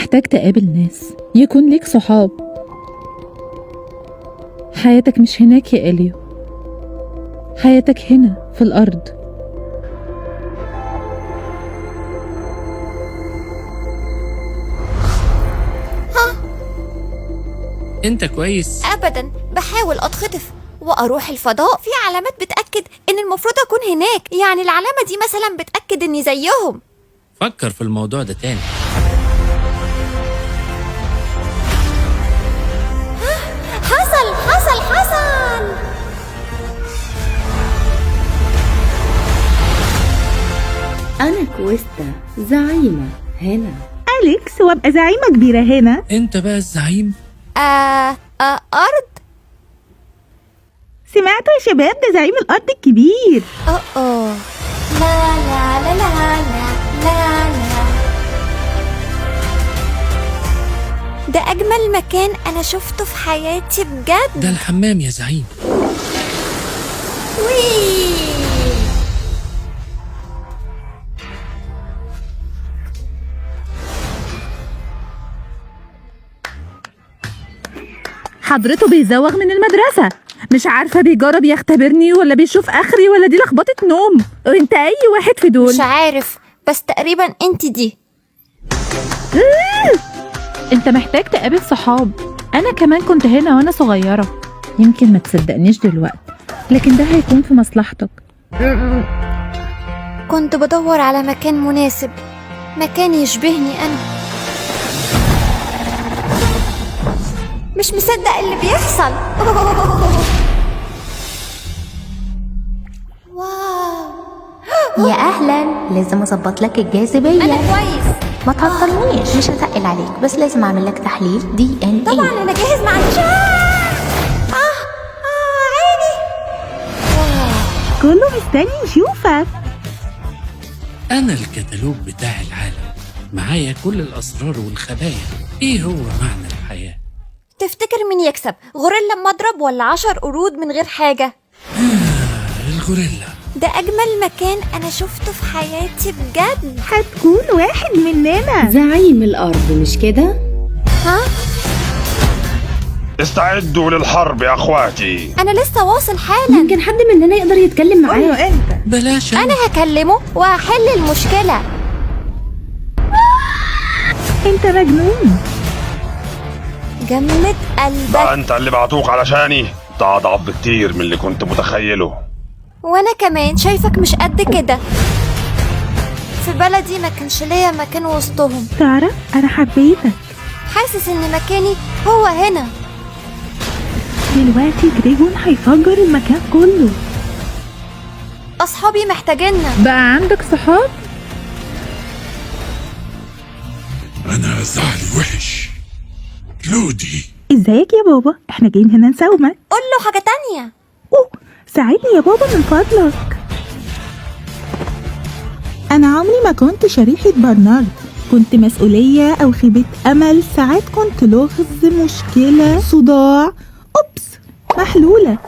محتاج تقابل ناس، يكون ليك صحاب. حياتك مش هناك يا إليو، حياتك هنا في الأرض. انت كويس؟ ابدا، بحاول اتخطف واروح الفضاء. في علامات بتأكد ان المفروض اكون هناك، يعني العلامة دي مثلا بتأكد اني زيهم. فكر في الموضوع ده تاني. حصل. أنا كويستا زعيمة هنا. أليكس، وابقى زعيمة كبيرة هنا. انت بقى الزعيم؟ أرض. سمعتوا يا شباب؟ ده زعيم الأرض الكبير. لا لا لا لا لا لا. ده أجمل مكان أنا شفته في حياتي بجد. ده الحمام يا زعيم. وي. حضرته بيزوغ من المدرسة، مش عارفة بيجرب يختبرني ولا بيشوف آخري ولا دي لخبطة نوم. وانت أي واحد في دول؟ مش عارف، بس تقريبا انت دي. انت محتاج تقابل صحاب. أنا كمان كنت هنا وأنا صغيرة. يمكن ما تصدقنيش دلوقتي، لكن ده هيكون في مصلحتك. كنت بدور على مكان مناسب، مكان يشبهني أنا. مش مصدق اللي بيحصل. واو. يا أهلا، لازم أظبط لك الجاذبية. أنا كويس. ما تعطلنيش، مش هتقل عليك، بس لازم أعمل لك تحليل DNA. طبعا أنا جاهز، ما عنديش. عيني. كله مستني يشوفك. انا الكتالوج بتاع العالم، معايا كل الاسرار والخبايا. ايه هو معنى الحياة؟ تفتكر مين يكسب، غوريلا مضرب ولا 10 قرود من غير حاجة؟ الغوريلا. ده أجمل مكان أنا شفته في حياتي بجد. هتكون واحد مننا. زعيم الأرض مش كده؟ ها؟ استعدوا للحرب يا اخواتي. أنا لسه واصل حالا. يمكن حد مننا يقدر يتكلم معاه. قوله انت. بلاش أنا هكلمه وهحل المشكلة. انت مجنون. جمد قلبك. بقى انت اللي بعتوك علشاني؟ ده اضعف بكتير من اللي كنت متخيله. وانا كمان شايفك مش قد كده. في بلدي ما كانش ليا مكان وسطهم. تعرف انا حبيتك. حاسس ان مكاني هو هنا. دلوقتي جريجون هيفجر المكان كله. اصحابي محتاجيننا. بقى عندك صحاب؟ أنا زعلي وحش. كلودي. ازيك يا بابا؟ احنا جايين هنا نساومك. قول له حاجة تانية. اوه، ساعدني يا بابا من فضلك. انا عمري ما كنت شريحة برنارد. كنت مسؤولية او خيبة امل، ساعات كنت لغز، مشكلة، صداع. اوبس، محلولة.